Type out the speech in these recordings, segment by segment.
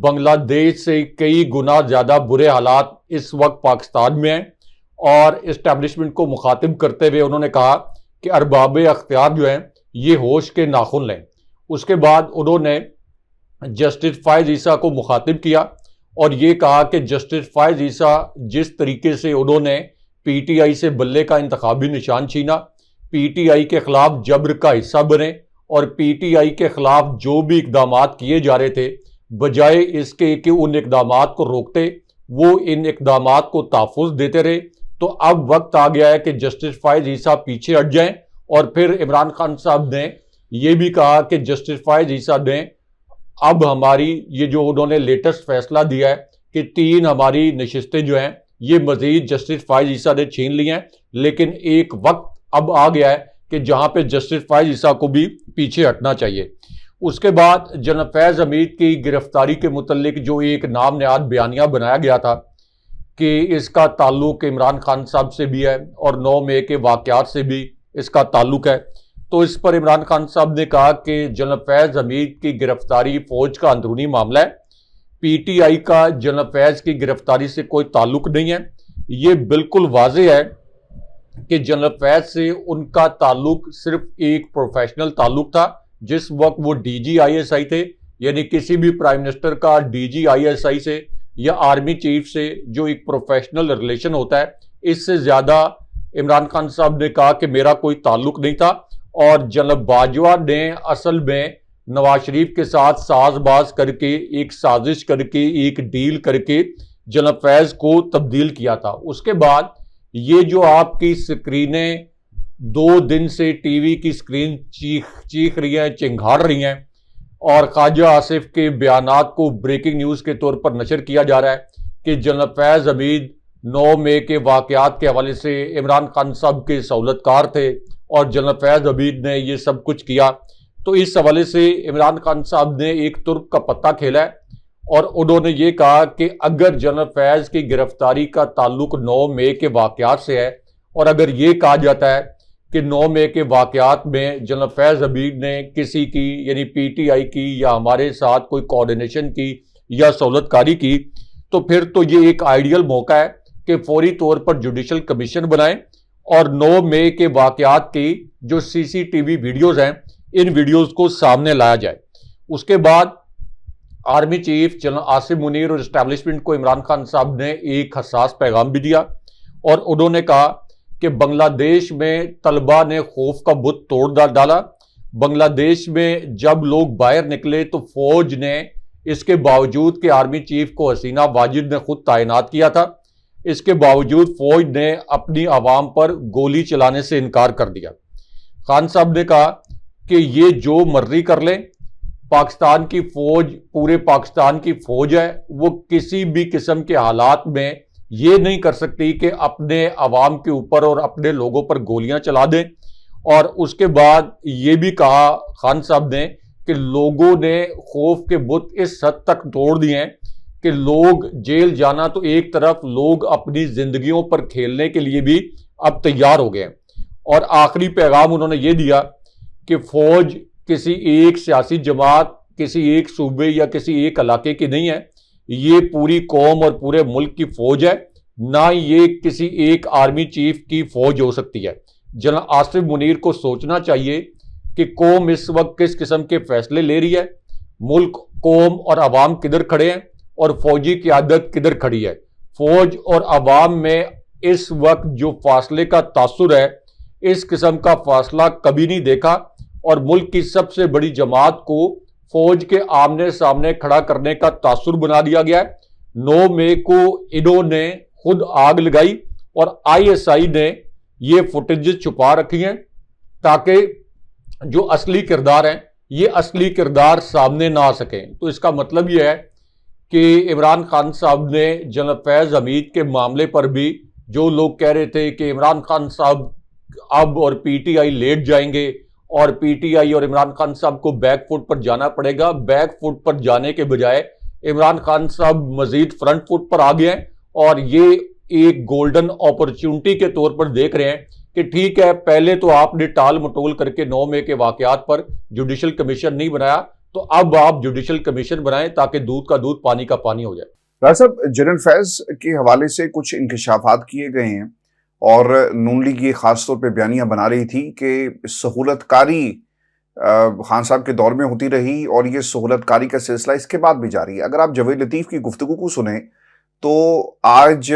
بنگلہ دیش سے کئی گنا زیادہ برے حالات اس وقت پاکستان میں ہیں، اور اسٹیبلشمنٹ کو مخاطب کرتے ہوئے انہوں نے کہا کہ ارباب اختیار جو ہیں یہ ہوش کے ناخن لیں۔ اس کے بعد انہوں نے جسٹس فائز عیسیٰ کو مخاطب کیا اور یہ کہا کہ جسٹس فائز عیسیٰ جس طریقے سے انہوں نے پی ٹی آئی سے بلے کا انتخابی نشان چھینا، پی ٹی آئی کے خلاف جبر کا حصہ بنے، اور پی ٹی آئی کے خلاف جو بھی اقدامات کیے جا رہے تھے بجائے اس کے کہ ان اقدامات کو روکتے، وہ ان اقدامات کو تحفظ دیتے رہے۔ تو اب وقت آ گیا ہے کہ جسٹس فائز عیسیٰ پیچھے ہٹ جائیں، اور پھر عمران خان صاحب نے یہ بھی کہا کہ جسٹس فائز عیسیٰ نے اب ہماری یہ جو انہوں نے لیٹسٹ فیصلہ دیا ہے کہ 3 ہماری نشستیں جو ہیں یہ مزید جسٹس فائز عیسیٰ نے چھین لی ہیں، لیکن ایک وقت اب آ گیا ہے کہ جہاں پہ جسٹس فائز عیسیٰ کو بھی پیچھے ہٹنا چاہیے۔ اس کے بعد جناب فیض حمید کی گرفتاری کے متعلق جو ایک نام نہاد بیانیہ بنایا گیا تھا کہ اس کا تعلق عمران خان صاحب سے بھی ہے اور 9 مئی کے واقعات سے بھی اس کا تعلق ہے، تو اس پر عمران خان صاحب نے کہا کہ جناب فیض حمید کی گرفتاری فوج کا اندرونی معاملہ ہے، پی ٹی آئی کا جناب فیض کی گرفتاری سے کوئی تعلق نہیں ہے۔ یہ بالکل واضح ہے کہ جنرل فیض سے ان کا تعلق صرف ایک پروفیشنل تعلق تھا۔ جس وقت وہ ڈی جی آئی ایس آئی تھے، یعنی کسی بھی پرائم منسٹر کا D G I S I سے یا آرمی چیف سے جو ایک پروفیشنل ریلیشن ہوتا ہے، اس سے زیادہ عمران خان صاحب نے کہا کہ میرا کوئی تعلق نہیں تھا، اور جنرل باجوہ نے اصل میں نواز شریف کے ساتھ ساز باز کر کے ایک سازش کر کے ایک ڈیل کر کے جنرل فیض کو تبدیل کیا تھا۔ اس کے بعد یہ جو آپ کی سکرینیں 2 دن سے ٹی وی کی سکرین چیخ رہی ہیں، چنگھاڑ رہی ہیں، اور خواجہ آصف کے بیانات کو بریکنگ نیوز کے طور پر نشر کیا جا رہا ہے کہ جنرل فیض حمید 9 مئی کے واقعات کے حوالے سے عمران خان صاحب کے سہولت کار تھے اور جنرل فیض حمید نے یہ سب کچھ کیا، تو اس حوالے سے عمران خان صاحب نے ایک ترک کا پتہ کھیلا ہے، اور انہوں نے یہ کہا کہ اگر جنرل فیض کی گرفتاری کا تعلق 9 مئی کے واقعات سے ہے، اور اگر یہ کہا جاتا ہے کہ 9 مئی کے واقعات میں جنرل فیض حمید نے کسی کی یعنی پی ٹی آئی کی یا ہمارے ساتھ کوئی کوارڈینیشن کی یا سہولت کاری کی، تو پھر تو یہ ایک آئیڈیل موقع ہے کہ فوری طور پر جوڈیشل کمیشن بنائیں اور 9 مئی کے واقعات کی جو سی سی ٹی وی ویڈیوز ہیں ان ویڈیوز کو سامنے لایا جائے۔ اس کے بعد army chief general Asim Munir اور اسٹیبلشمنٹ کو عمران خان صاحب نے ایک حساس پیغام بھی دیا، اور انہوں نے کہا کہ بنگلہ دیش میں طلبہ نے خوف کا بت توڑ ڈالا۔ بنگلہ دیش میں جب لوگ باہر نکلے تو فوج نے اس کے باوجود کہ آرمی چیف کو حسینہ واجد نے خود تعینات کیا تھا، اس کے باوجود فوج نے اپنی عوام پر گولی چلانے سے انکار کر دیا۔ خان صاحب نے کہا کہ یہ جو مرضی کر لیں، پاکستان کی فوج پورے پاکستان کی فوج ہے، وہ کسی بھی قسم کے حالات میں یہ نہیں کر سکتی کہ اپنے عوام کے اوپر اور اپنے لوگوں پر گولیاں چلا دیں۔ اور اس کے بعد یہ بھی کہا خان صاحب نے کہ لوگوں نے خوف کے بت اس حد تک توڑ دیے ہیں کہ لوگ جیل جانا تو ایک طرف، لوگ اپنی زندگیوں پر کھیلنے کے لیے بھی اب تیار ہو گئے ہیں۔ اور آخری پیغام انہوں نے یہ دیا کہ فوج کسی ایک سیاسی جماعت، کسی ایک صوبے یا کسی ایک علاقے کی نہیں ہے، یہ پوری قوم اور پورے ملک کی فوج ہے، نہ یہ کسی ایک آرمی چیف کی فوج ہو سکتی ہے۔ جنرل عاصم منیر کو سوچنا چاہیے کہ قوم اس وقت کس قسم کے فیصلے لے رہی ہے، ملک، قوم اور عوام کدھر کھڑے ہیں، اور فوجی قیادت کدھر کھڑی ہے۔ فوج اور عوام میں اس وقت جو فاصلے کا تاثر ہے، اس قسم کا فاصلہ کبھی نہیں دیکھا، اور ملک کی سب سے بڑی جماعت کو فوج کے آمنے سامنے کھڑا کرنے کا تاثر بنا دیا گیا ہے۔ 9 مئی کو انہوں نے خود آگ لگائی اور آئی ایس آئی نے یہ فوٹیجز چھپا رکھی ہیں تاکہ جو اصلی کردار ہیں یہ اصلی کردار سامنے نہ آ سکیں۔ تو اس کا مطلب یہ ہے کہ عمران خان صاحب نے جنرل فیض حمید کے معاملے پر بھی جو لوگ کہہ رہے تھے کہ عمران خان صاحب اب اور پی ٹی آئی لیٹ جائیں گے اور پی ٹی آئی اور عمران خان صاحب کو بیک فٹ پر جانا پڑے گا، بیک فٹ پر جانے کے بجائے عمران خان صاحب مزید فرنٹ فٹ پر آ گئے ہیں، اور یہ ایک گولڈن اپرچونٹی کے طور پر دیکھ رہے ہیں کہ ٹھیک ہے، پہلے تو آپ نے ٹال مٹول کر کے 9 مئی کے واقعات پر جوڈیشل کمیشن نہیں بنایا، تو اب آپ جوڈیشل کمیشن بنائیں تاکہ دودھ کا دودھ پانی کا پانی ہو جائے۔ راجہ صاحب، جنرل فیض کے حوالے سے کچھ انکشافات کیے گئے ہیں اور نون لیگ یہ خاص طور پہ بیانیاں بنا رہی تھی کہ سہولت کاری خان صاحب کے دور میں ہوتی رہی اور یہ سہولت کاری کا سلسلہ اس کے بعد بھی جاری ہے۔ اگر آپ جاوید لطیف کی گفتگو کو سنیں تو آج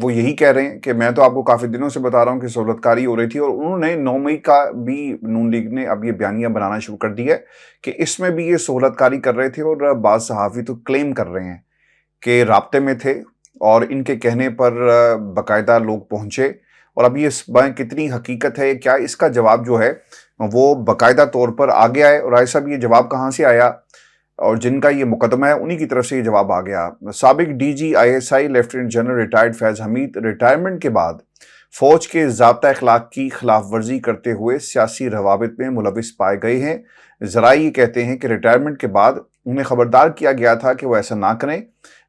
وہ یہی کہہ رہے ہیں کہ میں تو آپ کو کافی دنوں سے بتا رہا ہوں کہ سہولت کاری ہو رہی تھی، اور انہوں نے 9 مئی کا بھی نون لیگ نے اب یہ بیانیاں بنانا شروع کر دی ہے کہ اس میں بھی یہ سہولت کاری کر رہے تھے، اور بعض صحافی تو کلیم کر رہے ہیں کہ رابطے میں تھے اور ان کے کہنے پر باقاعدہ لوگ پہنچے، اور اب یہ اس بائیں کتنی حقیقت ہے، کیا اس کا جواب جو ہے وہ باقاعدہ طور پر آ گیا ہے؟ اور رائے صاحب، یہ جواب کہاں سے آیا؟ اور جن کا یہ مقدمہ ہے انہی کی طرف سے یہ جواب آ گیا۔ سابق D G ISI lieutenant general retired Faiz Hamid retirement کے بعد فوج کے ضابطہ اخلاق کی خلاف ورزی کرتے ہوئے سیاسی روابط میں ملوث پائے گئے ہیں۔ ذرائع یہ کہتے ہیں کہ ریٹائرمنٹ کے بعد انہیں خبردار کیا گیا تھا کہ وہ ایسا نہ کریں،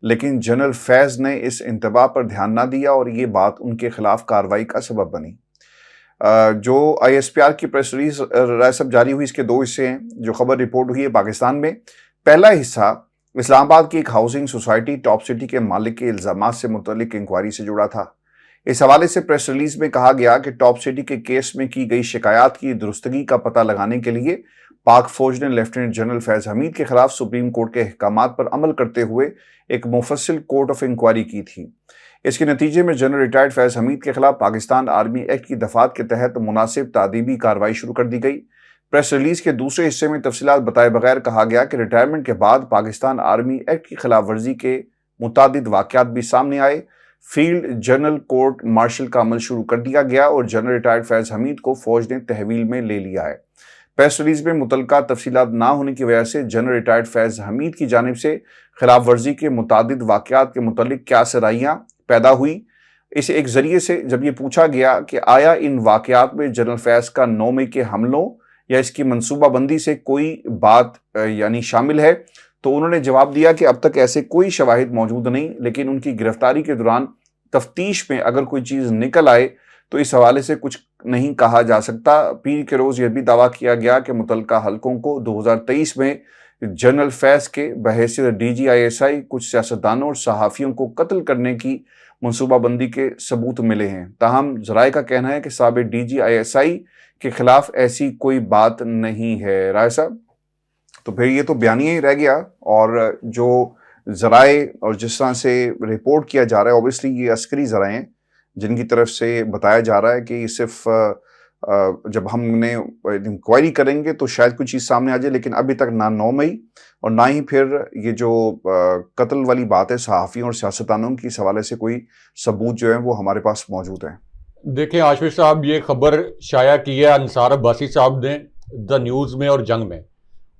لیکن جنرل فیض نے اس انتباہ پر دھیان نہ دیا اور یہ بات ان کے خلاف کارروائی کا سبب بنی۔ جو ISPR کی پریس ریلیز رائے صاحب جاری ہوئی، اس کے 2 حصے ہیں جو خبر رپورٹ ہوئی ہے پاکستان میں۔ پہلا حصہ اسلام آباد کی ایک ہاؤسنگ سوسائٹی ٹاپ سٹی کے مالک کے الزامات سے متعلق انکوائری سے جڑا تھا۔ اس حوالے سے پریس ریلیز میں کہا گیا کہ ٹاپ سٹی کے کیس میں کی گئی شکایات کی درستگی کا پتہ لگانے کے لیے پاک فوج نے لیفٹیننٹ جنرل فیض حمید کے خلاف سپریم کورٹ کے احکامات پر عمل کرتے ہوئے ایک مفصل کورٹ آف انکوائری کی تھی۔ اس کے نتیجے میں جنرل ریٹائرڈ فیض حمید کے خلاف پاکستان آرمی ایکٹ کی دفعات کے تحت مناسب تعدیبی کارروائی شروع کر دی گئی۔ پریس ریلیز کے دوسرے حصے میں تفصیلات بتائے بغیر کہا گیا کہ ریٹائرمنٹ کے بعد پاکستان آرمی ایکٹ کی خلاف ورزی کے متعدد واقعات بھی سامنے آئے۔ فیلڈ جنرل کورٹ مارشل کا عمل شروع کر دیا گیا اور جنرل ریٹائرڈ فیض حمید کو فوج نے تحویل میں لے لیا ہے۔ پریس ریلیز میں متعلقہ تفصیلات نہ ہونے کی وجہ سے جنرل ریٹائرڈ فیض حمید کی جانب سے خلاف ورزی کے متعدد واقعات کے متعلق کیا سرائیاں پیدا ہوئی۔ اس ایک ذریعے سے جب یہ پوچھا گیا کہ آیا ان واقعات میں جنرل فیض کا 9 مئی کے حملوں یا اس کی منصوبہ بندی سے کوئی بات یعنی شامل ہے، تو انہوں نے جواب دیا کہ اب تک ایسے کوئی شواہد موجود نہیں، لیکن ان کی گرفتاری کے دوران تفتیش میں اگر کوئی چیز نکل آئے تو اس حوالے سے کچھ نہیں کہا جا سکتا۔ پیر کے روز یہ بھی دعویٰ کیا گیا کہ متعلقہ حلقوں کو 2023 میں جنرل فیض کے بحیثیت ڈی جی ISI کچھ سیاستدانوں اور صحافیوں کو قتل کرنے کی منصوبہ بندی کے ثبوت ملے ہیں، تاہم ذرائع کا کہنا ہے کہ سابق ڈی جی ISI کے خلاف ایسی کوئی بات نہیں ہے۔ رائے صاحب، تو پھر یہ تو بیانیہ ہی رہ گیا، اور جو ذرائع اور جس طرح سے رپورٹ کیا جا رہا ہے، اوبیسلی یہ عسکری ذرائع ہیں جن کی طرف سے بتایا جا رہا ہے کہ یہ صرف جب ہم نے انکوائری کریں گے تو شاید کوئی چیز سامنے آ جائے، لیکن ابھی تک نہ 9 مئی اور نہ ہی پھر یہ جو قتل والی بات ہے صحافیوں اور سیاستدانوں کی، اس حوالے سے کوئی ثبوت جو ہے وہ ہمارے پاس موجود ہیں۔ دیکھیں عاشق صاحب، یہ خبر شائع کی ہے انصار عباسی صاحب نے دا نیوز میں اور جنگ میں،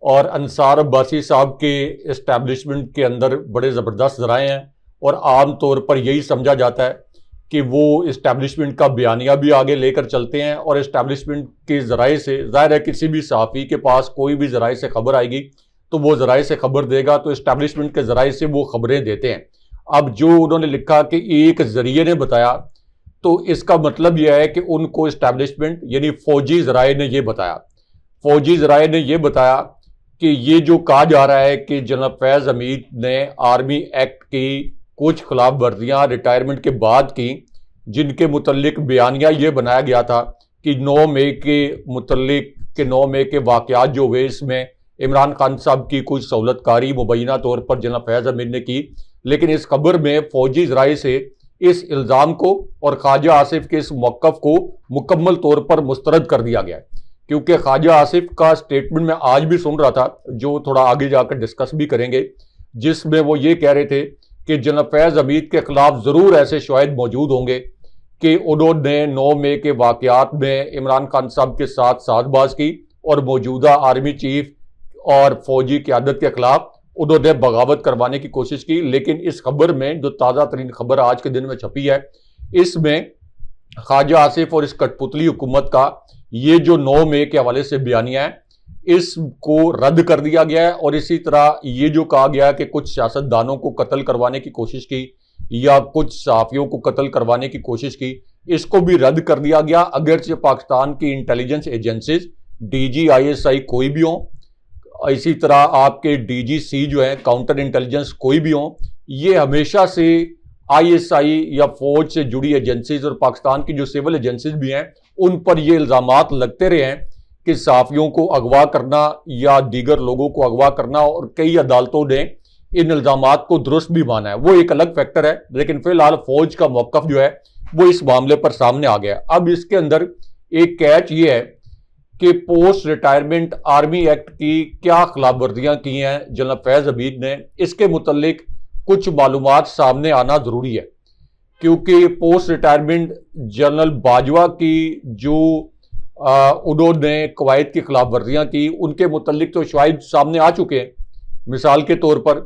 اور انصار عباسی صاحب کے اسٹیبلشمنٹ کے اندر بڑے زبردست ذرائع ہیں، اور عام طور پر یہی سمجھا جاتا ہے کہ وہ اسٹیبلشمنٹ کا بیانیہ بھی آگے لے کر چلتے ہیں، اور اسٹیبلشمنٹ کے ذرائع سے ظاہر ہے کسی بھی صحافی کے پاس کوئی بھی ذرائع سے خبر آئے گی تو وہ ذرائع سے خبر دے گا، تو اسٹیبلشمنٹ کے ذرائع سے وہ خبریں دیتے ہیں۔ اب جو انہوں نے لکھا کہ ایک ذریعے نے بتایا، تو اس کا مطلب یہ ہے کہ ان کو اسٹیبلشمنٹ یعنی فوجی ذرائع نے یہ بتایا، فوجی ذرائع نے یہ بتایا کہ یہ جو کہا جا رہا ہے کہ جناب فیض حمید نے آرمی ایکٹ کی کچھ خلاف ورزیاں ریٹائرمنٹ کے بعد کی، جن کے متعلق بیانیہ یہ بنایا گیا تھا کہ 9 مئی کے متعلق کہ 9 مئی کے واقعات جو ہوئے اس میں عمران خان صاحب کی کچھ سہولت کاری مبینہ طور پر جناب فیض حمید نے کی، لیکن اس خبر میں فوجی ذرائع سے اس الزام کو اور خواجہ آصف کے اس موقف کو مکمل طور پر مسترد کر دیا گیا ہے، کیونکہ خواجہ آصف کا سٹیٹمنٹ میں آج بھی سن رہا تھا، جو تھوڑا آگے جا کر ڈسکس بھی کریں گے، جس میں وہ یہ کہہ رہے تھے کہ جناب فیض حمید کے خلاف ضرور ایسے شواہد موجود ہوں گے کہ انہوں نے 9 مئی کے واقعات میں عمران خان صاحب کے ساتھ ساز باز کی اور موجودہ آرمی چیف اور فوجی قیادت کے خلاف انہوں نے بغاوت کروانے کی کوشش کی۔ لیکن اس خبر میں جو تازہ ترین خبر آج کے دن میں چھپی ہے، اس میں خواجہ آصف اور اس کٹ پتلی حکومت کا یہ جو 9 مئی کے حوالے سے بیانیہ ہے، اس کو رد کر دیا گیا ہے، اور اسی طرح یہ جو کہا گیا کہ کچھ سیاستدانوں کو قتل کروانے کی کوشش کی یا کچھ صحافیوں کو قتل کروانے کی کوشش کی، اس کو بھی رد کر دیا گیا، اگرچہ پاکستان کی intelligence agencies D G ISI کوئی بھی ہوں، اسی طرح آپ کے ڈی جی سی جو ہیں کاؤنٹر انٹیلیجنس کوئی بھی ہوں، یہ ہمیشہ سے آئی ایس آئی یا فوج سے جڑی ایجنسیز اور پاکستان کی جو سول ایجنسیز بھی ہیں ان پر یہ الزامات لگتے رہے ہیں کہ صحافیوں کو اغوا کرنا یا دیگر لوگوں کو اغوا کرنا، اور کئی عدالتوں نے ان الزامات کو درست بھی مانا ہے، وہ ایک الگ فیکٹر ہے، لیکن فی الحال فوج کا موقف جو ہے وہ اس معاملے پر سامنے آ گیا۔ اب اس کے اندر ایک کیچ یہ ہے کہ پوسٹ ریٹائرمنٹ آرمی ایکٹ کی کیا خلاف ورزیاں کی ہیں جنرل فیض حمید نے، اس کے متعلق کچھ معلومات سامنے آنا ضروری ہے، کیونکہ پوسٹ ریٹائرمنٹ جنرل باجوہ کی جو انہوں نے قواعد کی خلاف ورزیاں کی ان کے متعلق تو شواہد سامنے آ چکے ہیں۔ مثال کے طور پر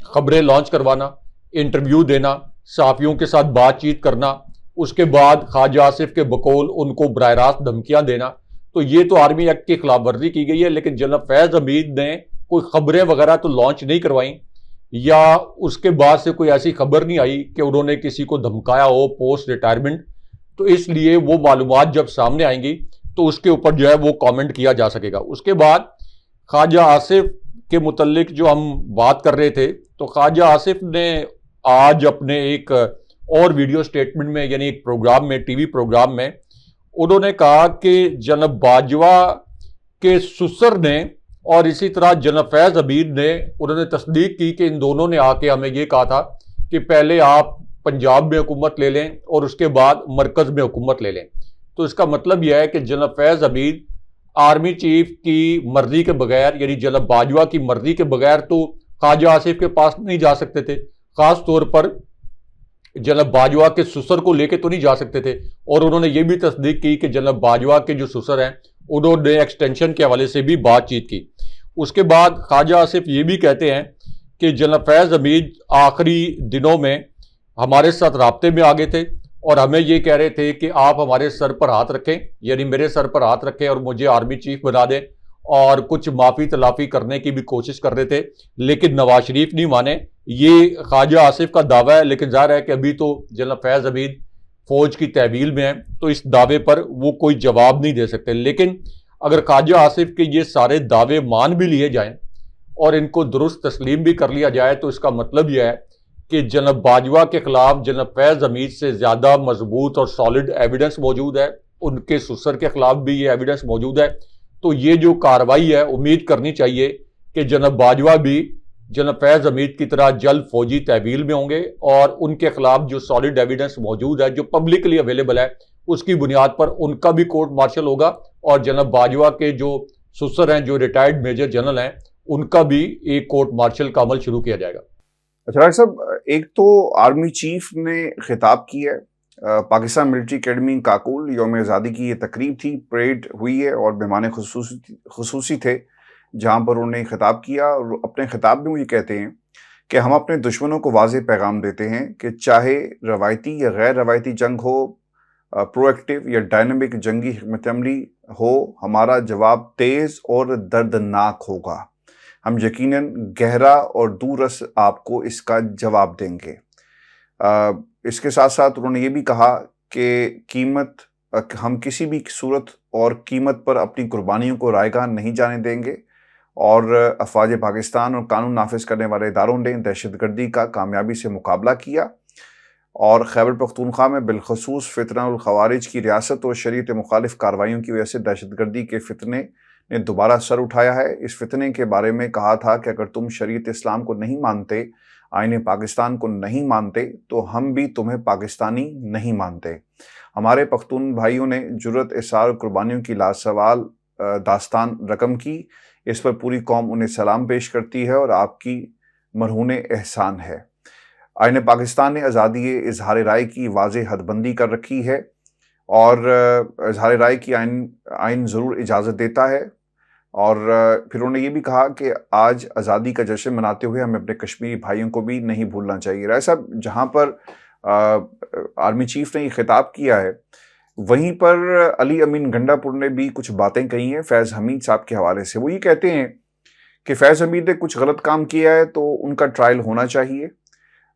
خبریں لانچ کروانا، انٹرویو دینا، صحافیوں کے ساتھ بات چیت کرنا، اس کے بعد خواجہ آصف کے بقول ان کو براہ راست دھمکیاں دینا، تو یہ تو آرمی ایکٹ کی خلاف ورزی کی گئی ہے، لیکن جنرل فیض حمید نے کوئی خبریں وغیرہ تو لانچ نہیں کروائیں، یا اس کے بعد سے کوئی ایسی خبر نہیں آئی کہ انہوں نے کسی کو دھمکایا ہو پوسٹ ریٹائرمنٹ، تو اس لیے وہ معلومات جب سامنے آئیں گی تو اس کے اوپر جو ہے وہ کامنٹ کیا جا سکے گا۔ اس کے بعد خواجہ آصف کے متعلق جو ہم بات کر رہے تھے، تو خواجہ آصف نے آج اپنے ایک اور ویڈیو سٹیٹمنٹ میں، یعنی ایک پروگرام میں، ٹی وی پروگرام میں، انہوں نے کہا کہ جناب باجوہ کے سسر نے اور اسی طرح جناب فیض حمید نے، انہوں نے تصدیق کی کہ ان دونوں نے آ کے ہمیں یہ کہا تھا کہ پہلے آپ پنجاب میں حکومت لے لیں اور اس کے بعد مرکز میں حکومت لے لیں۔ تو اس کا مطلب یہ ہے کہ جناب فیض حمید آرمی چیف کی مرضی کے بغیر، یعنی جناب باجوہ کی مرضی کے بغیر تو خواجہ آصف کے پاس نہیں جا سکتے تھے، خاص طور پر جناب باجوہ کے سسر کو لے کے تو نہیں جا سکتے تھے، اور انہوں نے یہ بھی تصدیق کی کہ جناب باجوہ کے جو سسر ہیں انہوں نے ایکسٹینشن کے حوالے سے بھی بات چیت کی۔ اس کے بعد خواجہ آصف یہ بھی کہتے ہیں کہ جناب فیض حمید آخری دنوں میں ہمارے ساتھ رابطے میں آگے تھے اور ہمیں یہ کہہ رہے تھے کہ آپ ہمارے سر پر ہاتھ رکھیں، یعنی میرے سر پر ہاتھ رکھیں اور مجھے آرمی چیف بنا دیں، اور کچھ معافی تلافی کرنے کی بھی کوشش کر رہے تھے، لیکن نواز شریف نہیں مانے۔ یہ خواجہ آصف کا دعویٰ ہے، لیکن ظاہر ہے کہ ابھی تو جناب فیض حمید فوج کی تحویل میں ہیں، تو اس دعوے پر وہ کوئی جواب نہیں دے سکتے۔ لیکن اگر خواجہ آصف کے یہ سارے دعوے مان بھی لیے جائیں اور ان کو درست تسلیم بھی کر لیا جائے، تو اس کا مطلب یہ ہے کہ جناب باجوہ کے خلاف جناب فیض حمید سے زیادہ مضبوط اور سالڈ ایویڈنس موجود ہے، ان کے سسر کے خلاف بھی یہ ایویڈنس موجود ہے۔ تو یہ جو کارروائی ہے، امید کرنی چاہیے کہ جناب باجوہ بھی جناب فیض حمید کی طرح جلد فوجی تحویل میں ہوں گے، اور ان کے خلاف جو سالڈ ایویڈنس موجود ہے، جو پبلکلی اویلیبل ہے، اس کی بنیاد پر ان کا بھی کورٹ مارشل ہوگا، اور جناب باجوہ کے جو سسر ہیں، جو ریٹائرڈ میجر جنرل ہیں، ان کا بھی ایک کورٹ مارشل کا عمل شروع کیا جائے گا۔ اچھا ڈاکٹر صاحب، ایک تو آرمی چیف نے خطاب کی ہے، پاکستان ملٹری اکیڈمی کاکول یوم آزادی کی یہ تقریب تھی، پریڈ ہوئی ہے اور مہمان خصوصی تھے جہاں پر انہوں نے خطاب کیا، اور اپنے خطاب میں وہ یہ کہتے ہیں کہ ہم اپنے دشمنوں کو واضح پیغام دیتے ہیں کہ چاہے روایتی یا غیر روایتی جنگ ہو، پرو ایکٹیو یا ڈائنامک جنگی حکمت عملی ہو، ہمارا جواب تیز اور دردناک ہوگا۔ ہم یقیناً گہرا اور دورس آپ کو اس کا جواب دیں گے۔ اس کے ساتھ ساتھ انہوں نے یہ بھی کہا کہ ہم کسی بھی صورت اور قیمت پر اپنی قربانیوں کو رائے گاہ نہیں جانے دیں گے، اور افواج پاکستان اور قانون نافذ کرنے والے اداروں نے دہشت گردی کا کامیابی سے مقابلہ کیا، اور خیبر پختونخوا میں بالخصوص فتنہ الخوارج کی ریاست اور شریعت مخالف کارروائیوں کی وجہ سے دہشت گردی کے فتنے نے دوبارہ سر اٹھایا ہے۔ اس فتنے کے بارے میں کہا تھا کہ اگر تم شریعت اسلام کو نہیں مانتے، آئین پاکستان کو نہیں مانتے، تو ہم بھی تمہیں پاکستانی نہیں مانتے۔ ہمارے پختون بھائیوں نے جرأت، اصرار اور قربانیوں کی لاسوال داستان رقم کی، اس پر پوری قوم انہیں سلام پیش کرتی ہے اور آپ کی مرہون احسان ہے۔ آئین پاکستان نے آزادی اظہار رائے کی واضح حد بندی کر رکھی ہے، اور اظہار رائے کی آئین ضرور اجازت دیتا ہے، اور پھر انہوں نے یہ بھی کہا کہ آج آزادی کا جشن مناتے ہوئے ہمیں اپنے کشمیری بھائیوں کو بھی نہیں بھولنا چاہیے۔ رائے صاحب، جہاں پر آرمی چیف نے یہ خطاب کیا ہے، وہیں پر علی امین گنڈا پور نے بھی کچھ باتیں کہی ہیں فیض حمید صاحب کے حوالے سے۔ وہ یہ کہتے ہیں کہ فیض حمید نے کچھ غلط کام کیا ہے تو ان کا ٹرائل ہونا چاہیے،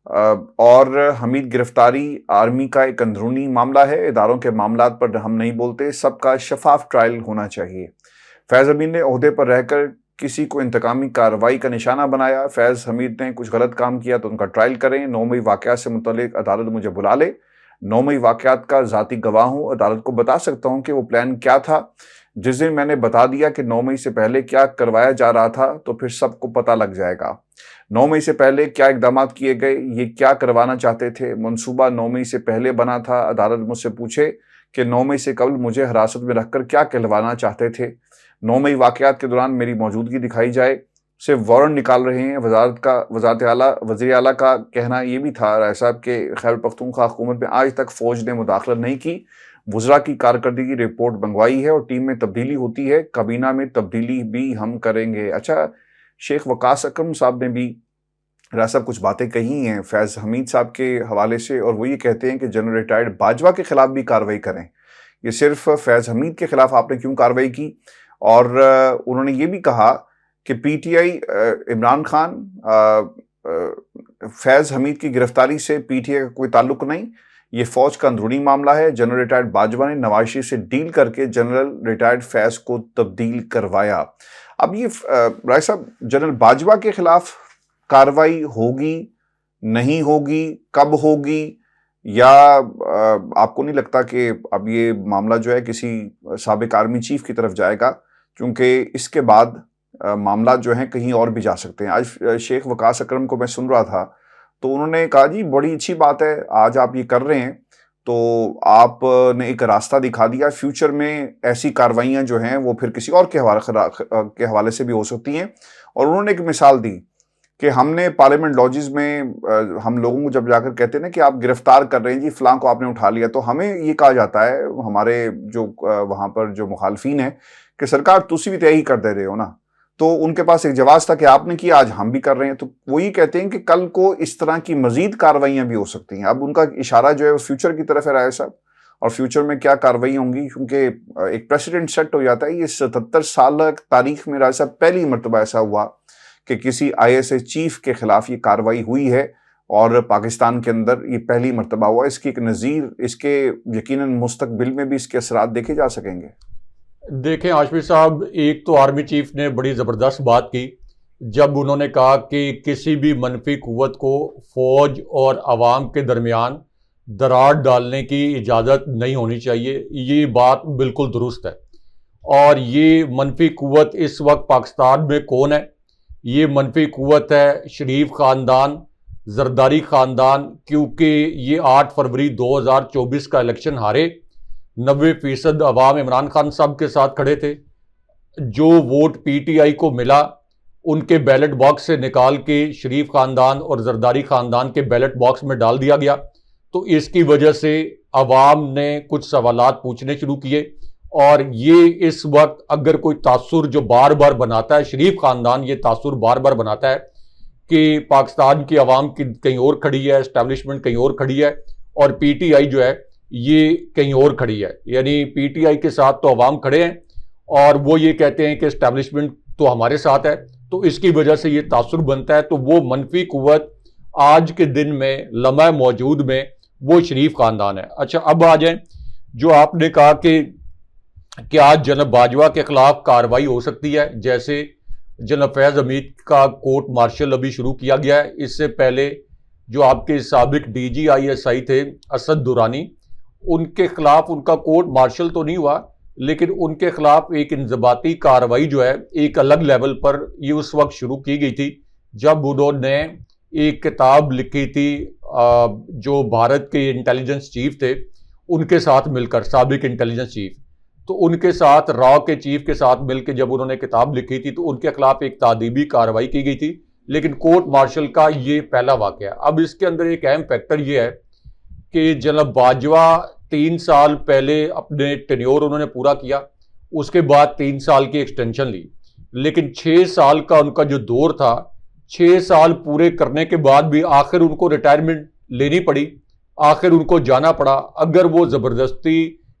اور حمید گرفتاری آرمی کا ایک اندرونی معاملہ ہے، اداروں کے معاملات پر ہم نہیں بولتے، سب کا شفاف ٹرائل ہونا چاہیے۔ فیض حمید نے عہدے پر رہ کر کسی کو انتقامی کارروائی کا نشانہ بنایا، فیض حمید نے کچھ غلط کام کیا تو ان کا ٹرائل کریں، 9 مئی واقعات سے متعلق عدالت مجھے بلا لے، 9 مئی واقعات کا ذاتی گواہ ہوں، عدالت کو بتا سکتا ہوں کہ وہ پلان کیا تھا۔ جس دن میں نے بتا دیا کہ 9 مئی سے پہلے کیا کروایا جا رہا تھا تو پھر سب کو پتہ لگ جائے گا۔ 9 مئی سے پہلے کیا اقدامات کیے گئے، یہ کیا کروانا چاہتے تھے، منصوبہ 9 مئی سے پہلے بنا تھا۔ عدالت مجھ سے پوچھے کہ 9 مئی سے قبل مجھے حراست میں رکھ کر کیا کہلوانا چاہتے تھے۔ 9 مئی واقعات کے دوران میری موجودگی دکھائی جائے، صرف وارنٹ نکال رہے ہیں۔ وزیر اعلیٰ کا کہنا یہ بھی تھا رائے صاحب کہ خیبر پختونخوا حکومت میں آج تک فوج نے مداخلت نہیں کی، وزراء کی کارکردگی رپورٹ منگوائی ہے اور ٹیم میں تبدیلی ہوتی ہے، کابینہ میں تبدیلی بھی ہم کریں گے۔ اچھا، شیخ وقاص اکرم صاحب نے بھی رائے صاحب کچھ باتیں کہی ہیں فیض حمید صاحب کے حوالے سے، اور وہ یہ کہتے ہیں کہ جنرل ریٹائرڈ باجوہ کے خلاف بھی کارروائی کریں۔ یہ صرف فیض حمید کے خلاف آپ نے کیوں کارروائی کی؟ اور انہوں نے یہ بھی کہا کہ P T I Imran Khan Faiz Hamid کی گرفتاری سے پی ٹی آئی کا کوئی تعلق نہیں، یہ فوج کا اندرونی معاملہ ہے۔ جنرل ریٹائرڈ باجوہ نے نواز شریف سے ڈیل کر کے جنرل ریٹائرڈ فیض کو تبدیل کروایا۔ اب یہ رائے صاحب جنرل باجوہ کے خلاف کارروائی ہوگی، نہیں ہوگی، کب ہوگی، یا آپ کو نہیں لگتا کہ اب یہ معاملہ جو ہے کسی سابق آرمی چیف کی طرف جائے گا، کیونکہ اس کے بعد معاملات جو ہیں کہیں اور بھی جا سکتے ہیں؟ آج شیخ وقاص اکرم کو میں سن رہا تھا تو انہوں نے کہا جی بڑی اچھی بات ہے، آج آپ یہ کر رہے ہیں تو آپ نے ایک راستہ دکھا دیا، فیوچر میں ایسی کارروائیاں جو ہیں وہ پھر کسی اور کے حوالے سے بھی ہو سکتی ہیں۔ اور انہوں نے ایک مثال دی کہ ہم نے پارلیمنٹ لاجز میں ہم لوگوں کو جب جا کر کہتے ہیں نا کہ آپ گرفتار کر رہے ہیں جی فلاں کو آپ نے اٹھا لیا، تو ہمیں یہ کہا جاتا ہے ہمارے جو وہاں پر جو مخالفین ہیں کہ سرکار تسی بھی تیاری کر دے رہے ہو نا، تو ان کے پاس ایک جواز تھا کہ آپ نے کیا، آج ہم بھی کر رہے ہیں۔ تو وہ یہ کہتے ہیں کہ کل کو اس طرح کی مزید کارروائیاں بھی ہو سکتی ہیں۔ اب ان کا اشارہ جو ہے وہ فیوچر کی طرف ہے رائے صاحب، اور فیوچر میں کیا کارروائیاں ہوں گی، کیونکہ ایک پریسیڈنٹ سیٹ ہو جاتا ہے۔ یہ 77 سال تاریخ میں رائے صاحب پہلی مرتبہ ایسا ہوا کہ کسی آئی ایس آئی چیف کے خلاف یہ کارروائی ہوئی ہے، اور پاکستان کے اندر یہ پہلی مرتبہ ہوا۔ اس کی ایک نظیر اس کے یقیناً مستقبل میں بھی اس کے اثرات دیکھے جا سکیں گے۔ دیکھیں ہاشمی صاحب، ایک تو آرمی چیف نے بڑی زبردست بات کی جب انہوں نے کہا کہ کسی بھی منفی قوت کو فوج اور عوام کے درمیان دراڑ ڈالنے کی اجازت نہیں ہونی چاہیے۔ یہ بات بالکل درست ہے، اور یہ منفی قوت اس وقت پاکستان میں کون ہے؟ یہ منفی قوت ہے شریف خاندان، زرداری خاندان، کیونکہ یہ 8 فروری 2024 کا الیکشن ہارے، 90% عوام عمران خان صاحب کے ساتھ کھڑے تھے۔ جو ووٹ پی ٹی آئی کو ملا ان کے بیلٹ باکس سے نکال کے شریف خاندان اور زرداری خاندان کے بیلٹ باکس میں ڈال دیا گیا، تو اس کی وجہ سے عوام نے کچھ سوالات پوچھنے شروع کیے۔ اور یہ اس وقت اگر کوئی تاثر جو بار بار بناتا ہے، شریف خاندان یہ تاثر بار بار بناتا ہے کہ پاکستان کی عوام کی کہیں اور کھڑی ہے، اسٹیبلشمنٹ کہیں اور کھڑی ہے، اور پی ٹی آئی جو ہے یہ کہیں اور کھڑی ہے۔ یعنی پی ٹی آئی کے ساتھ تو عوام کھڑے ہیں اور وہ یہ کہتے ہیں کہ اسٹیبلشمنٹ تو ہمارے ساتھ ہے، تو اس کی وجہ سے یہ تاثر بنتا ہے۔ تو وہ منفی قوت آج کے دن میں لمحہ موجود میں وہ شریف خاندان ہے۔ اچھا، اب آ جائیں جو آپ نے کہا کہ کیا جنرل باجوہ کے خلاف کارروائی ہو سکتی ہے، جیسے جنرل فیض حمید کا کورٹ مارشل ابھی شروع کیا گیا ہے۔ اس سے پہلے جو آپ کے سابق ڈی جی آئی ایس آئی تھے اسد درانی، ان کے خلاف ان کا کورٹ مارشل تو نہیں ہوا، لیکن ان کے خلاف ایک انضباطی کارروائی جو ہے ایک الگ لیول پر یہ اس وقت شروع کی گئی تھی جب انہوں نے ایک کتاب لکھی تھی جو بھارت کے انٹیلیجنس چیف تھے ان کے ساتھ مل کر، سابق انٹیلیجنس چیف، تو ان کے ساتھ را کے چیف کے ساتھ مل کے جب انہوں نے کتاب لکھی تھی تو ان کے خلاف ایک تعدیبی کارروائی کی گئی تھی، لیکن کورٹ مارشل کا یہ پہلا واقعہ ہے۔ اب اس کے اندر ایک اہم فیکٹر یہ ہے کہ جناب باجوہ 3 سال پہلے اپنے ٹینیور انہوں نے پورا کیا، اس کے بعد 3 سال کی ایکسٹینشن لی، لیکن 6 سال کا ان کا جو دور تھا، 6 سال پورے کرنے کے بعد بھی آخر ان کو ریٹائرمنٹ لینی پڑی، آخر ان کو جانا پڑا۔ اگر وہ زبردستی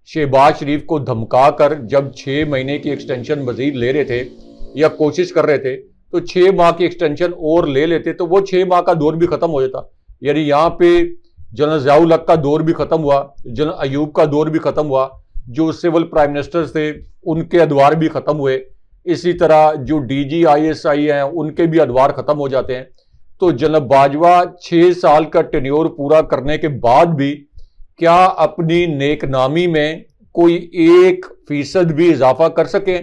شہباز شریف کو دھمکا کر جب 6 مہینے کی ایکسٹینشن مزید لے رہے تھے یا کوشش کر رہے تھے تو 6 ماہ کی ایکسٹینشن اور لے لیتے تو وہ 6 ماہ کا دور بھی ختم ہو جاتا۔ یعنی یہاں پہ جنرل ضیاء الحق کا دور بھی ختم ہوا، جنرل ایوب کا دور بھی ختم ہوا، جو سول پرائم منسٹر تھے ان کے ادوار بھی ختم ہوئے، اسی طرح جو ڈی جی ISI ہیں ان کے بھی ادوار ختم ہو جاتے ہیں. تو جناب باجوہ 6 سال کا ٹینیور پورا کرنے کے بعد بھی کیا اپنی نیک نامی میں کوئی 1% بھی اضافہ کر سکیں؟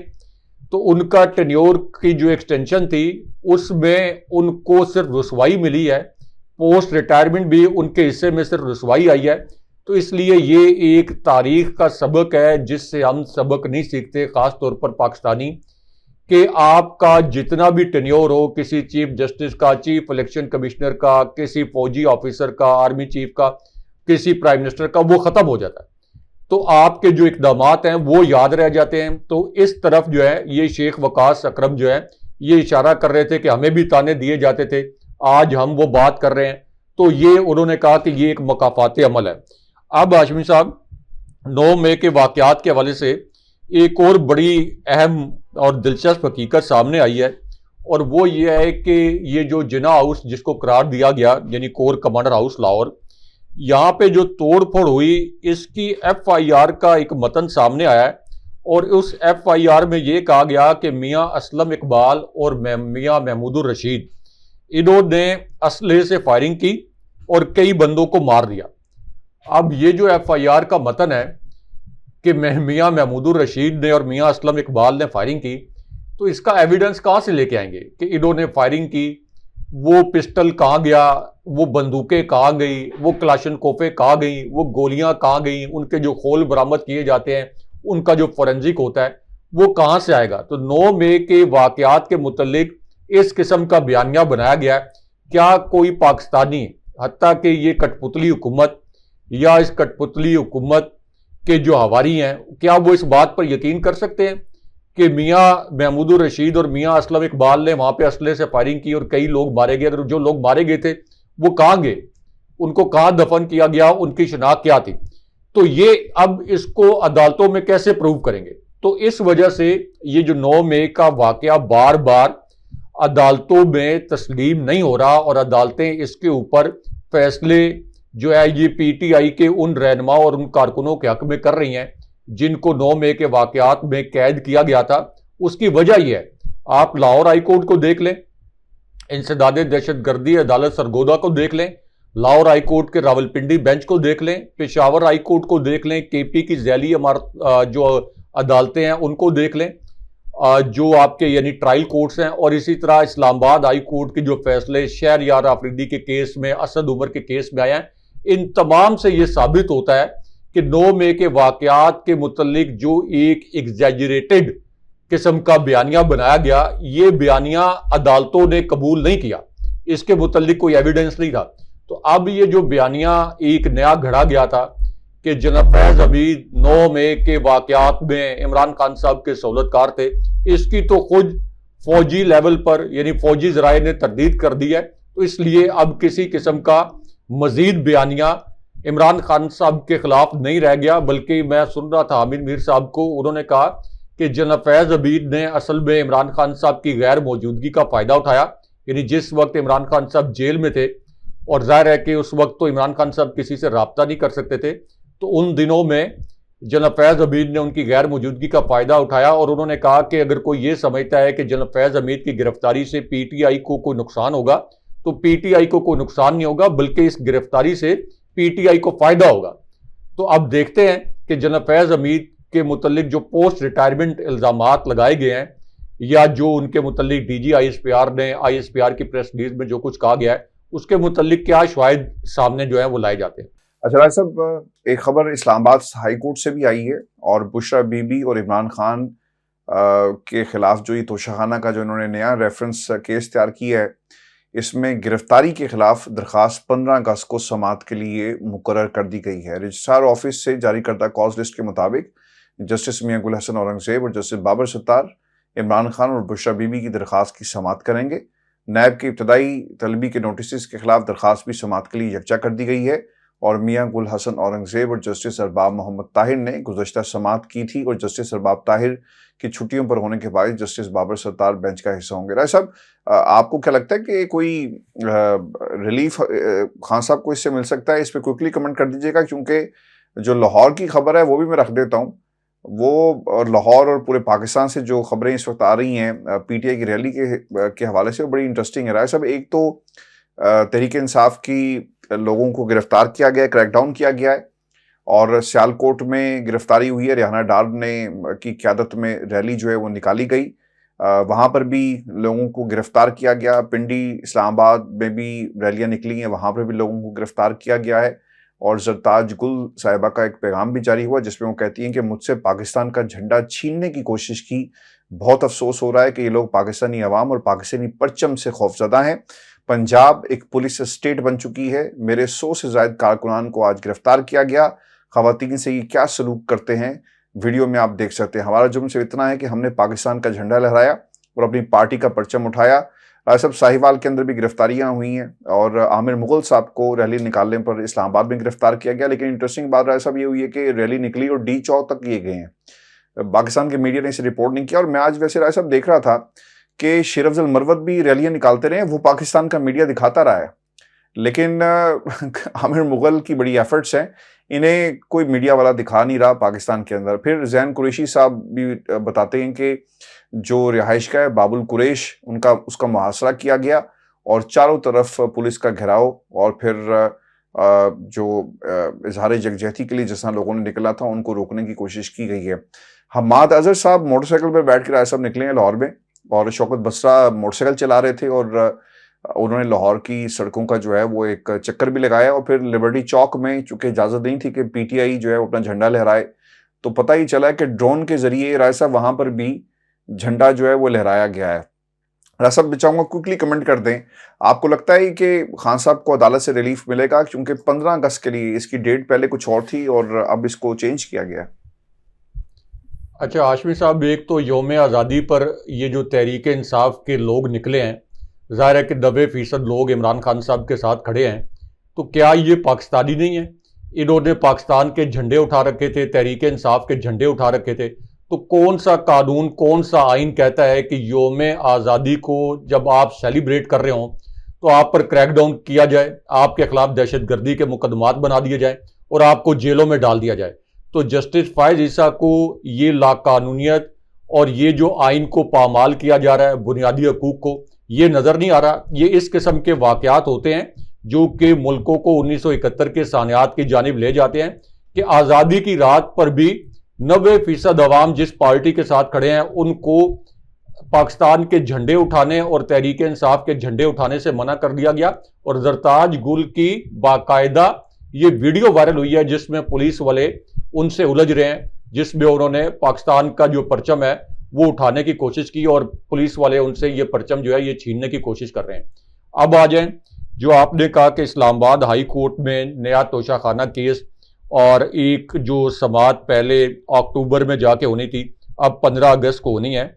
تو ان کا ٹینیور کی جو ایکسٹینشن تھی اس میں ان کو صرف رسوائی ملی ہے، پوسٹ ریٹائرمنٹ بھی ان کے حصے میں صرف رسوائی آئی ہے. تو اس لیے یہ ایک تاریخ کا سبق ہے جس سے ہم سبق نہیں سیکھتے، خاص طور پر پاکستانی، کہ آپ کا جتنا بھی ٹینیور ہو، کسی چیف جسٹس کا، چیف الیکشن کمشنر کا، کسی فوجی آفیسر کا، آرمی چیف کا، کسی پرائم منسٹر کا، وہ ختم ہو جاتا ہے تو آپ کے جو اقدامات ہیں وہ یاد رہ جاتے ہیں. تو اس طرف جو ہے یہ شیخ وقاص اکرم جو ہے یہ اشارہ کر رہے تھے کہ ہمیں بھی تانے دیے جاتے تھے، آج ہم وہ بات کر رہے ہیں. تو یہ انہوں نے کہا کہ یہ ایک مکافات عمل ہے. اب ہاشمی صاحب 9 مئی کے واقعات کے حوالے سے ایک اور بڑی اہم اور دلچسپ حقیقت سامنے آئی ہے، اور وہ یہ ہے کہ یہ جو جناح ہاؤس جس کو قرار دیا گیا یعنی کور کمانڈر ہاؤس لاہور، یہاں پہ جو توڑ پھوڑ ہوئی اس کی FIR کا ایک متن سامنے آیا ہے، اور اس FIR میں یہ کہا گیا کہ میاں اسلم اقبال اور میاں محمود الرشید انہوں نے اسلحے سے فائرنگ کی اور کئی بندوں کو مار دیا. اب یہ جو FIR کا متن ہے کہ میاں محمود الرشید نے اور میاں اسلم اقبال نے فائرنگ کی، تو اس کا ایویڈنس کہاں سے لے کے آئیں گے کہ انہوں نے فائرنگ کی؟ وہ پسٹل کہاں گیا، وہ بندوقیں کہاں گئی، وہ کلاشن کوفیں کہاں گئیں، وہ گولیاں کہاں گئیں، ان کے جو خول برآمد کیے جاتے ہیں ان کا جو فورنزک ہوتا ہے وہ کہاں سے آئے گا؟ تو 9 مئی کے واقعات کے متعلق اس قسم کا بیانیہ بنایا گیا. کیا کوئی پاکستانی، حتیٰ کہ یہ کٹ پتلی حکومت یا اس کٹ پتلی حکومت کے جو حواری ہیں، کیا وہ اس بات پر یقین کر سکتے ہیں کہ میاں محمود الرشید اور میاں اسلم اقبال نے وہاں پہ اسلحے سے فائرنگ کی اور کئی لوگ مارے گئے؟ اگر جو لوگ مارے گئے تھے وہ کہاں گئے، ان کو کہاں دفن کیا گیا، ان کی شناخت کیا تھی؟ تو یہ اب اس کو عدالتوں میں کیسے پروو کریں گے؟ تو اس وجہ سے یہ جو 9 مئی کا واقعہ بار بار عدالتوں میں تسلیم نہیں ہو رہا، اور عدالتیں اس کے اوپر فیصلے جو ہے یہ PTI کے ان رہنما اور ان کارکنوں کے حق میں کر رہی ہیں جن کو 9 مئی کے واقعات میں قید کیا گیا تھا. اس کی وجہ یہ ہے، آپ لاہور ہائی کورٹ کو دیکھ لیں، انسداد دہشت گردی عدالت سرگودا کو دیکھ لیں، لاہور ہائی کورٹ کے راولپنڈی بینچ کو دیکھ لیں، پشاور ہائی کورٹ کو دیکھ لیں، KP کی ذیلی جو عدالتیں ہیں ان کو دیکھ لیں، جو آپ کے یعنی ٹرائل کورٹس ہیں، اور اسی طرح اسلام آباد ہائی کورٹ کے جو فیصلے شہریار آفریدی کے کیس میں، اسد عمر کے کیس میں آئے ہیں، ان تمام سے یہ ثابت ہوتا ہے کہ 9 مئی کے واقعات کے متعلق جو ایک ایگزیجریٹڈ قسم کا بیانیہ بنایا گیا، یہ بیانیہ عدالتوں نے قبول نہیں کیا، اس کے متعلق کوئی ایویڈنس نہیں تھا. تو اب یہ جو بیانیہ ایک نیا گھڑا گیا تھا کہ جناب فیض حمید 9 مئی کے واقعات میں عمران خان صاحب کے سہولت کار تھے، اس کی تو خود فوجی لیول پر یعنی فوجی ذرائع نے تردید کر دی ہے. تو اس لیے اب کسی قسم کا مزید بیانیہ عمران خان صاحب کے خلاف نہیں رہ گیا. بلکہ میں سن رہا تھا حامد میر صاحب کو، انہوں نے کہا کہ جناب فیض حمید نے اصل میں عمران خان صاحب کی غیر موجودگی کا فائدہ اٹھایا، یعنی جس وقت عمران خان صاحب جیل میں تھے، اور ظاہر ہے کہ اس وقت تو عمران خان صاحب کسی سے رابطہ نہیں کر سکتے تھے، تو ان دنوں میں جناب فیض حمید نے ان کی غیر موجودگی کا فائدہ اٹھایا، اور انہوں نے کہا کہ اگر کوئی یہ سمجھتا ہے کہ جناب فیض حمید کی گرفتاری سے PTI کو کوئی نقصان ہوگا، تو PTI کو کوئی نقصان نہیں ہوگا، بلکہ اس گرفتاری سے PTI کو فائدہ ہوگا. تو اب دیکھتے ہیں کہ جناب فیض حمید کے متعلق جو پوسٹ ریٹائرمنٹ الزامات لگائے گئے ہیں، یا جو ان کے متعلق DG ISPR نے ISPR کی پریس ریلیز میں جو کچھ کہا گیا ہے، اس کے متعلق کیا شواہد سامنے جو ہے وہ لائے جاتے ہیں. اچھا راج صاحب، ایک خبر اسلام آباد ہائی کورٹ سے بھی آئی ہے، اور بشرا بی بی اور عمران خان کے خلاف جو یہ توشیخانہ کا جو انہوں نے نیا ریفرنس کیس تیار کیا ہے، اس میں گرفتاری کے خلاف درخواست 15 اگست کو سماعت کے لیے مقرر کر دی گئی ہے. رجسٹرار آفس سے جاری کردہ کاز لسٹ کے مطابق جسٹس میاں گل حسن اورنگزیب اور جسٹس بابر ستار عمران خان اور بشرا بی بی کی درخواست کی سماعت کریں گے. نیب کے ابتدائی طلبی کے نوٹسز کے خلاف درخواست بھی سماعت کے لیے یکجا کر دی گئی ہے، اور میاں گل حسن اورنگزیب اور جسٹس ارباب محمد طاہر نے گزشتہ سماعت کی تھی، اور جسٹس ارباب طاہر کی چھٹیوں پر ہونے کے باعث جسٹس بابر ستار بینچ کا حصہ ہوں گے. رائے صاحب، آپ کو کیا لگتا ہے کہ کوئی ریلیف خان صاحب کو اس سے مل سکتا ہے؟ اس پہ کوئکلی کمنٹ کر دیجیے گا، کیونکہ جو لاہور کی خبر ہے وہ بھی میں رکھ دیتا ہوں. وہ لاہور اور پورے پاکستان سے جو خبریں اس وقت آ رہی ہیں پی ٹی آئی کی ریلی کے حوالے سے، وہ بڑی انٹرسٹنگ ہے. رائے صاحب، ایک تو تحریک انصاف کی لوگوں کو گرفتار کیا گیا ہے، کریک ڈاؤن کیا گیا ہے، اور سیالکوٹ میں گرفتاری ہوئی ہے. ریحانہ ڈار کی قیادت میں ریلی جو ہے وہ نکالی گئی، وہاں پر بھی لوگوں کو گرفتار کیا گیا. پنڈی، اسلام آباد میں بھی ریلیاں نکلی ہیں، وہاں پر بھی لوگوں کو گرفتار کیا گیا ہے. اور زرتاج گل صاحبہ کا ایک پیغام بھی جاری ہوا جس میں وہ کہتی ہیں کہ مجھ سے پاکستان کا جھنڈا چھیننے کی کوشش کی. بہت افسوس ہو رہا ہے کہ یہ لوگ پاکستانی عوام اور پاکستانی پرچم سے خوفزدہ ہیں. پنجاب ایک پولیس اسٹیٹ بن چکی ہے. میرے 100 سے زائد کارکنان کو آج گرفتار کیا گیا. خواتین سے یہ کیا سلوک کرتے ہیں ویڈیو میں آپ دیکھ سکتے ہیں. ہمارا جرم صرف اتنا ہے کہ ہم نے پاکستان کا جھنڈا لہرایا اور اپنی پارٹی کا پرچم اٹھایا. رائے صاحب، ساہیوال کے اندر بھی گرفتاریاں ہوئی ہیں اور عامر مغل صاحب کو ریلی نکالنے پر اسلام آباد میں گرفتار کیا گیا. لیکن انٹرسٹنگ بات رائے صاحب یہ ہوئی ہے کہ ریلی نکلی اور ڈی چوک تک یہ گئے ہیں. پاکستان کے میڈیا نے اسے رپورٹ نہیں کیا. اور میں آج ویسے رائے صاحب دیکھ رہا تھا کہ شیر افضل مروت بھی ریلیاں نکالتے رہے، وہ پاکستان کا میڈیا دکھاتا رہا ہے. لیکن عامر مغل کی بڑی ایفرٹس ہیں، انہیں کوئی میڈیا والا دکھا نہیں رہا پاکستان کے اندر. پھر زین قریشی صاحب بھی بتاتے ہیں کہ جو رہائش کا ہے باب القریش، اس کا محاصرہ کیا گیا اور چاروں طرف پولیس کا گھیراؤ، اور پھر جو اظہار یکجہتی کے لیے جس طرح لوگوں نے نکلا تھا ان کو روکنے کی کوشش کی گئی ہے. حماد اظہر صاحب موٹر سائیکل پر بیٹھ کے رائے صاحب نکلے ہیں لاہور میں، اور شوکت بسرا موٹر سائیکل چلا رہے تھے اور انہوں نے لاہور کی سڑکوں کا جو ہے وہ ایک چکر بھی لگایا. اور پھر لبرٹی چوک میں چونکہ اجازت نہیں تھی کہ پی ٹی آئی جو ہے وہ اپنا جھنڈا لہرائے، تو پتہ ہی چلا کہ ڈرون کے ذریعے رائے صاحب وہاں پر بھی جھنڈا جو ہے وہ لہرایا گیا ہے. رائے صاحب میں چاہوں گا کوئکلی کمنٹ کر دیں، آپ کو لگتا ہے کہ خان صاحب کو عدالت سے ریلیف ملے گا؟ کیونکہ 15 اگست کے لیے اس کی ڈیٹ پہلے کچھ اور تھی اور اب اس کو چینج کیا گیا. اچھا ہاشمی صاحب، ایک تو یوم آزادی پر یہ جو تحریک انصاف کے لوگ نکلے ہیں، ظاہر ہے کہ 90% لوگ عمران خان صاحب کے ساتھ کھڑے ہیں، تو کیا یہ پاکستانی نہیں ہیں؟ انہوں نے پاکستان کے جھنڈے اٹھا رکھے تھے، تحریک انصاف کے جھنڈے اٹھا رکھے تھے، تو کون سا قانون، کون سا آئین کہتا ہے کہ یوم آزادی کو جب آپ سیلیبریٹ کر رہے ہوں تو آپ پر کریک ڈاؤن کیا جائے، آپ کے خلاف دہشت گردی کے مقدمات بنا دیے جائیں اور آپ کو جیلوں میں ڈال دیا جائے؟ تو جسٹس فائز عیسیٰ کو یہ لاقانونیت اور یہ جو آئین کو پامال کیا جا رہا ہے، بنیادی حقوق کو، یہ نظر نہیں آ رہا. یہ اس قسم کے واقعات ہوتے ہیں جو کہ ملکوں کو 1971 کے سانحات کی جانب لے جاتے ہیں کہ آزادی کی رات پر بھی 90% عوام جس پارٹی کے ساتھ کھڑے ہیں ان کو پاکستان کے جھنڈے اٹھانے اور تحریک انصاف کے جھنڈے اٹھانے سے منع کر دیا گیا. اور زرتاج گل کی باقاعدہ یہ ویڈیو وائرل ہوئی ہے جس میں پولیس والے ان سے الجھ رہے ہیں، جس میں انہوں نے پاکستان کا جو پرچم ہے وہ اٹھانے کی کوشش کی اور پولیس والے ان سے یہ پرچم جو ہے یہ چھیننے کی کوشش کر رہے ہیں. اب آ جائیں، جو آپ نے کہا کہ اسلام آباد ہائی کورٹ میں نیا توشہ خانہ کیس، اور ایک جو سماعت پہلے اکتوبر میں جا کے ہونی تھی اب 15 اگست کو ہونی ہے،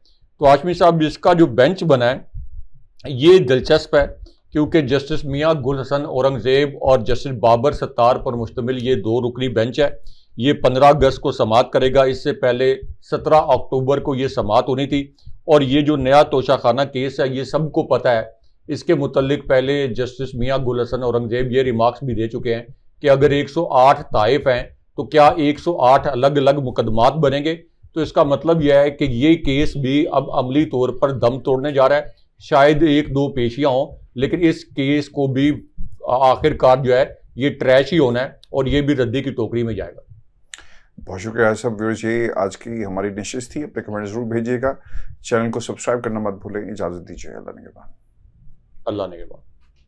تو ہاشمی صاحب اس کا جو بینچ بنا ہے یہ دلچسپ ہے، کیونکہ جسٹس میاں گل حسن اورنگزیب اور جسٹس بابر ستار پر مشتمل یہ 2 رکنی بینچ ہے. یہ 15 اگست کو سماعت کرے گا. اس سے پہلے 17 اکتوبر کو یہ سماعت ہونی تھی. اور یہ جو نیا توشہ خانہ کیس ہے یہ سب کو پتہ ہے. اس کے متعلق پہلے جسٹس میاں گل حسن اورنگزیب یہ ریمارکس بھی دے چکے ہیں کہ اگر 108 طائف ہیں تو کیا 108 الگ الگ مقدمات بنیں گے؟ تو اس کا مطلب یہ ہے کہ یہ کیس بھی اب عملی طور پر دم توڑنے جا رہا ہے. شاید 1-2 پیشیاں ہوں، لیکن اس کیس کو بھی آخر کار جو ہے یہ ٹریش ہی ہونا ہے اور یہ بھی ردی کی ٹوکری میں جائے گا. بہت شکریہ سب ویورز، یہ آج کی ہماری نشست تھی. اپنے کمنٹ ضرور بھیجیے گا. چینل کو سبسکرائب کرنا مت بھولیں. اجازت دیجیے. اللہ نگہبان. اللہ نگہبان.